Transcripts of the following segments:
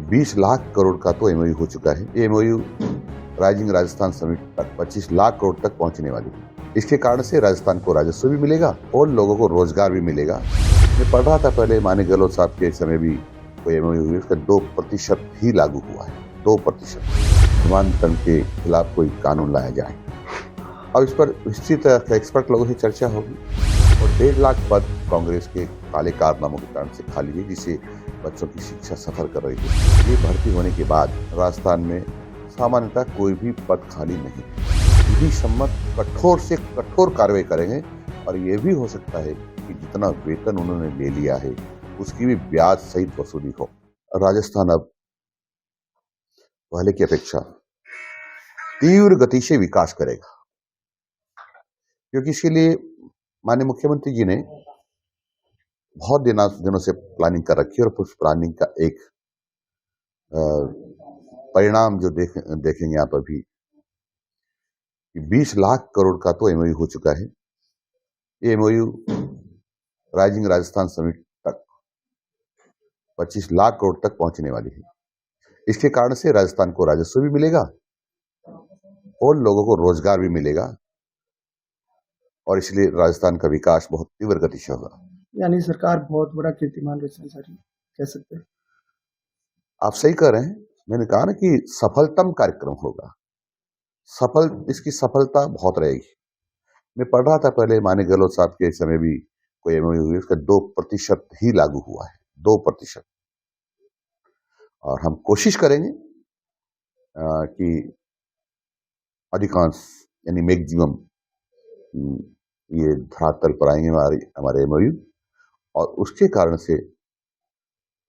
20 लाख करोड़ का तो एमओयू हो चुका है। ये एमओयू राइजिंग राजस्थान समिट तक 25 लाख करोड़ तक पहुंचने वाली है। इसके कारण से राजस्थान को राजस्व भी मिलेगा और लोगों को रोजगार भी मिलेगा। मैं पढ़ रहा था पहले माननीय गहलोत साहब के समय भी कोई एमओयू हुई, उसका 2% ही लागू हुआ है। 2% धर्मांतरण के खिलाफ कोई कानून लाया जाए। अब इस पर निश्चित एक्सपर्ट लोगों से चर्चा होगी और 1.5 लाख पद कांग्रेस के काले कारनामों के कारण से खाली है, जिसे बच्चों की शिक्षा सफर कर रही है। ये भर्ती होने के बाद राजस्थान में सामान्यतः कोई भी पद खाली नहीं। विधि सम्मत कठोर से कठोर कार्रवाई करेंगे और ये भी हो सकता है कि जितना वेतन उन्होंने ले लिया है उसकी भी ब्याज सहित वसूली हो। राजस्थान अब पहले की अपेक्षा तीव्र गति से विकास करेगा, क्योंकि इसके लिए माननीय मुख्यमंत्री जी ने बहुत दिनों से प्लानिंग कर रखी है और उस प्लानिंग का एक परिणाम जो देखेंगे आप अभी कि 20 लाख करोड़ का तो एमओयू हो चुका है। ये एमओयू राइजिंग राजस्थान समिट तक 25 लाख करोड़ तक पहुंचने वाली है। इसके कारण से राजस्थान को राजस्व भी मिलेगा और लोगों को रोजगार भी मिलेगा और इसलिए राजस्थान का विकास बहुत तीव्र गति से होगा। यानी सरकार बहुत बड़ा कीर्तिमान रचना चाह रही है, कह सकते हैं। आप सही कह रहे हैं। मैंने कहा ना कि सफलतम कार्यक्रम होगा, इसकी सफलता बहुत रहेगी। मैं पढ़ रहा था पहले माननीय गहलोत साहब के समय भी कोई एमओयू हुई, उसका 2% ही लागू हुआ है। 2%। और हम कोशिश करेंगे कि अधिकांश यानी मैक्सिमम ये धरातल पर आएंगे हमारे एमओयू, और उसके कारण से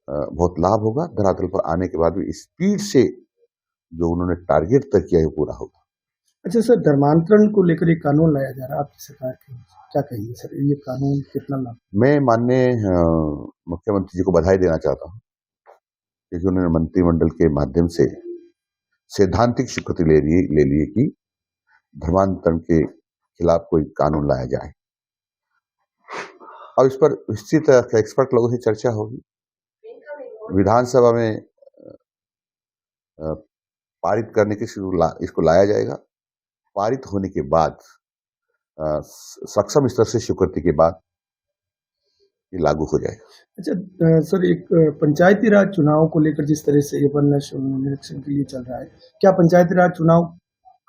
बहुत लाभ होगा। धरातल पर आने के बाद भी स्पीड से जो उन्होंने टारगेट तय किया है पूरा होगा। अच्छा सर, धर्मांतरण को लेकर एक कानून लाया जा रहा है आपकी सरकार के, क्या कहेंगे सर, ये कानून कितना लाभ? मैं माननीय मुख्यमंत्री जी को बधाई देना चाहता हूँ, क्योंकि उन्होंने मंत्रिमंडल के माध्यम से सैद्धांतिक स्वीकृति ले ली कि धर्मांतरण के खिलाफ कोई कानून लाया जाए। अब इस पर निश्चित एक्सपर्ट लोगों से चर्चा होगी। विधानसभा में पारित करने के इसको लाया जाएगा। पारित होने के बाद सक्षम स्तर से स्वीकृति के बाद ये लागू हो जाएगा। अच्छा सर, एक पंचायती राज चुनाव को लेकर जिस तरह से ये निरीक्षण के लिए चल रहा है, क्या पंचायती राज चुनाव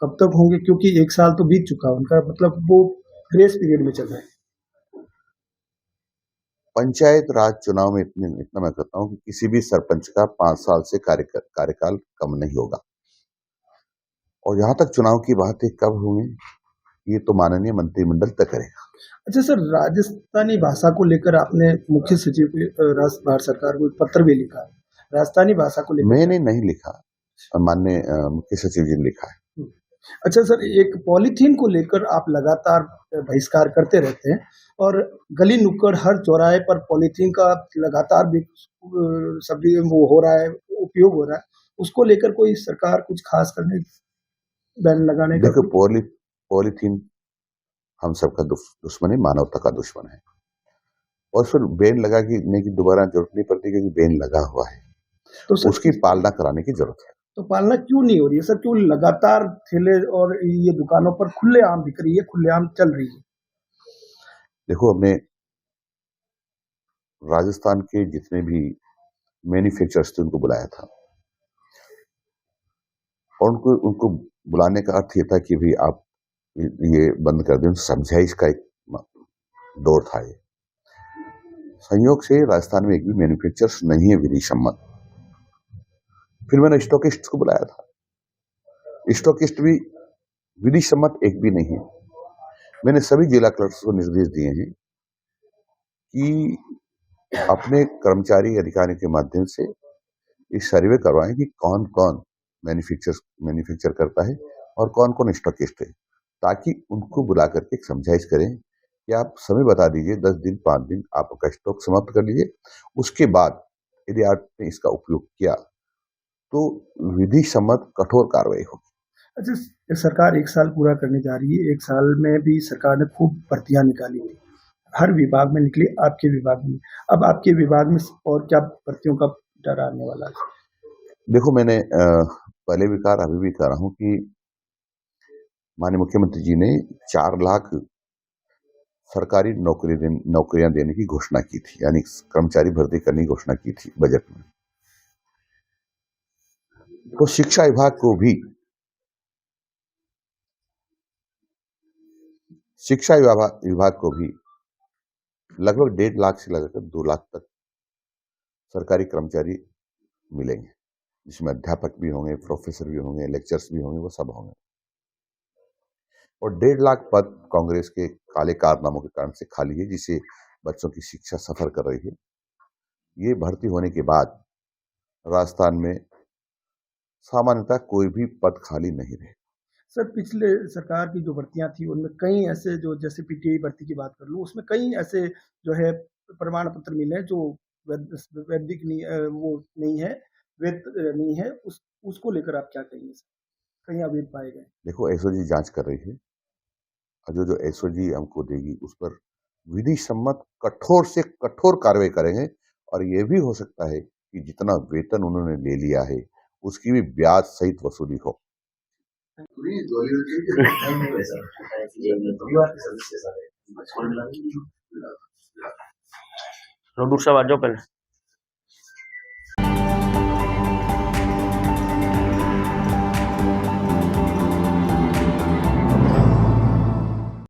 कब तक होंगे? क्योंकि 1 साल तो बीत चुका है उनका, मतलब वो ग्रेस पीरियड में चल रहा है। पंचायत राज चुनाव में इतना मैं कहता हूं कि किसी भी सरपंच का 5 साल से कार्यकाल कम नहीं होगा। और जहां तक चुनाव की बात है कब होंगे, ये तो माननीय मंत्रिमंडल तय करेगा। अच्छा सर, राजस्थानी भाषा को लेकर आपने मुख्य सचिव भारत सरकार को पत्र भी लिखा है। राजस्थानी भाषा को लेकर मैंने नहीं लिखा, माननीय मुख्य सचिव जी ने लिखा है। अच्छा सर, एक पॉलीथीन को लेकर आप लगातार बहिष्कार करते रहते हैं और गली नुक्कड़ हर चौराहे पर पॉलीथीन का लगातार भी सभी वो हो रहा है, उपयोग हो रहा है। उसको लेकर कोई सरकार कुछ खास करने, बैन लगाने का? देखो, पॉलीथीन हम सबका दुश्मन है, मानवता का दुश्मन है, और फिर बैन लगाने की दोबारा जरूरत नहीं पड़ती, क्योंकि बैन लगा हुआ है तो उसकी पालना कराने की जरूरत है। तो पालना क्यों नहीं हो रही है सर? क्यों लगातार ठेले और ये दुकानों पर खुलेआम बिक रही है, खुलेआम चल रही है? देखो, हमने राजस्थान के जितने भी मैन्युफैक्चरर्स थे उनको बुलाया था, और उनको बुलाने का अर्थ ये था कि भी आप ये बंद कर दें। समझाइश का एक दौर था। ये संयोग से राजस्थान में एक भी मैन्युफैक्चरर्स नहीं है विधि सम्मत। फिर मैंने स्टॉकिस्ट को बुलाया था, स्टॉकिस्ट भी विधि सम्मत एक भी नहीं है। मैंने सभी जिला कलेक्टर्स को निर्देश दिए हैं कि अपने कर्मचारी अधिकारियों के माध्यम से इस सर्वे करवाएं कि कौन कौन मैन्युफैक्चर करता है और कौन कौन स्टॉकिस्ट है, ताकि उनको बुला करके एक समझाइश करें कि आप समय बता दीजिए, 10 दिन 5 दिन आप आपका स्टॉक समाप्त कर लीजिए। उसके बाद यदि आपने इसका उपयोग किया तो विधि सम्मत कठोर कार्रवाई होगी। अच्छा, सरकार 1 साल पूरा करने जा रही है। 1 साल में भी सरकार ने खूब भर्तियां निकाली थी, हर विभाग में निकली, आपके विभाग में। अब आपके विभाग में और क्या भर्तियों का डर आने वाला है? देखो, मैंने पहले भी कहा, अभी भी कह रहा हूं कि माननीय मुख्यमंत्री जी ने 4 लाख सरकारी नौकरियां देने की घोषणा की थी, यानी कर्मचारी भर्ती करने की घोषणा की थी बजट में। तो शिक्षा विभाग को भी लगभग 1.5 लाख से लगाकर 2 लाख तक सरकारी कर्मचारी मिलेंगे, जिसमें अध्यापक भी होंगे, प्रोफेसर भी होंगे, लेक्चर्स भी होंगे, वो सब होंगे। और 1.5 लाख पद कांग्रेस के काले कारनामों के कारण से खाली है, जिसे बच्चों की शिक्षा सफर कर रही है। ये भर्ती होने के बाद राजस्थान में सामान्यतः कोई भी पद खाली नहीं रहे। सर, पिछले सरकार की जो भर्तियां थी उनमें कई ऐसे, जो जैसे पीटीआई भर्ती की बात कर लूं, उसमें कई ऐसे जो है प्रमाण पत्र मिले हैं जो वैदिक नहीं, वो नहीं है, वैध नहीं है। उसको लेकर आप क्या कहेंगे सर? कहीं अवैध पाए गए? देखो, एसओजी जांच कर रही है, और जो एसओजी हमको देगी उस पर विधि सम्मत कठोर से कठोर कार्रवाई करेंगे। और ये भी हो सकता है कि जितना वेतन उन्होंने ले लिया है उसकी भी ब्याज सहित वसूली हो। दूसरा बात जो पहले